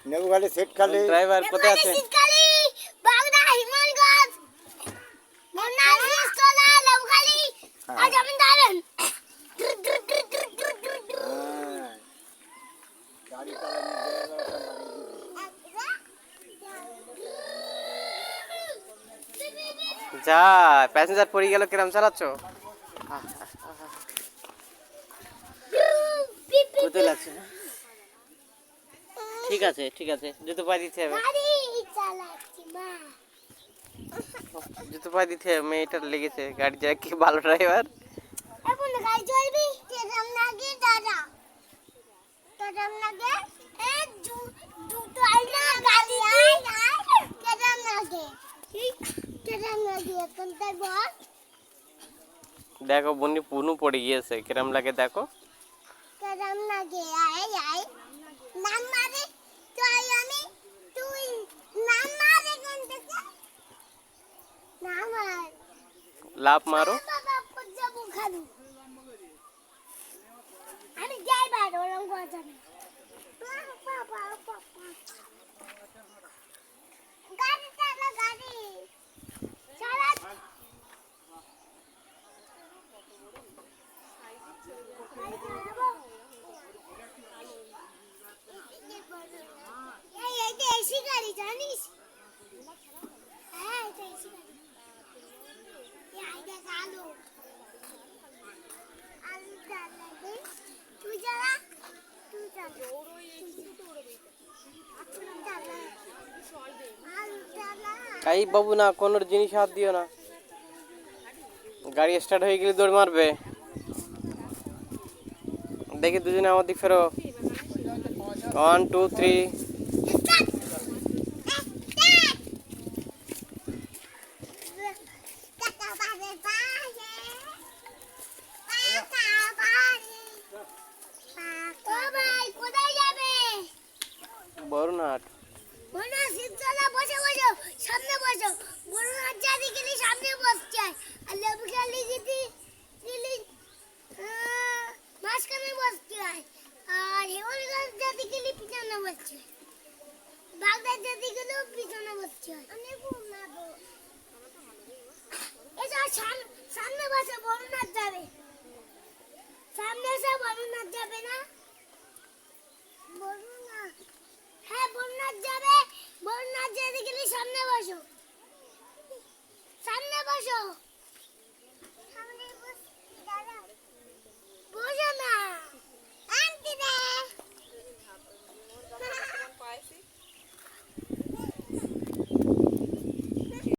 Nebukhali সিটখালি driver কোথায় আছে? শীতকালি বাগদা হিমালগঞ্জ মন্নাল সিস্তলা নেবুখালি আজ আমি দাঁড়ান গাড়ি চালানো যা প্যাসেঞ্জার পড়ে গেল, কিরম চালাচ্ছ? কোথায় লাগছে? ঠিক আছে ঠিক আছে, জুতো পায়ে দিতে হবে, গাড়ি চালাচ্ছি মা জুতো পায়ে দিতে হবে। মেয়েটার লেগেছে গাড়ি, যা কি ভালো ড্রাইভার। এখন গাড়ি চলবি কেরাম লাগে দাদা কেরাম লাগে এ দুটো আইনা গাড়ি কেরাম লাগে কেরাম লাগে এখন দেখো দেখো বন্নি পুনু পড়ে গিয়েছে, কিরম লাগে দেখো। কেরাম লাগে আয় আয় নাম মারে তুই আমি তুই নাম মারে কোন থেকে নাম মার লাভ মারো। বাবা যাবো খাবি আমি যাই বাইরে ওরকম কথা না গাড়ি চালা গাড়ি চালা গাড়ি চালাবো এইটা এসি গাড়ি জানিস হ্যাঁ এটা এসি গাড়ি এইটা চালু আলু চালাবে তুই চালা তুই চালা আলু চালা এই বাবু না, কোনো জিনিস হাত দিও না, গাড়ি স্টার্ট হয়ে গেলে দৌড় মারবে। দেখি দুজনে আমার দিক ফেরো, 1 2 3। বরুণহাট সামনে বসো বরুণহাট জাতি গেলে সামনে বসছে আর লেবু খেলি যদি মাঝখানে বসতে হয় আর হেমলগঞ্জ জাতি গেলে পিছনে বসছে বাগদার জাতি গেলেও পিছনে বসতে হয় সামনে বসে বরুণহাট যাবে সামনে এসে বরুণহাট যাবে না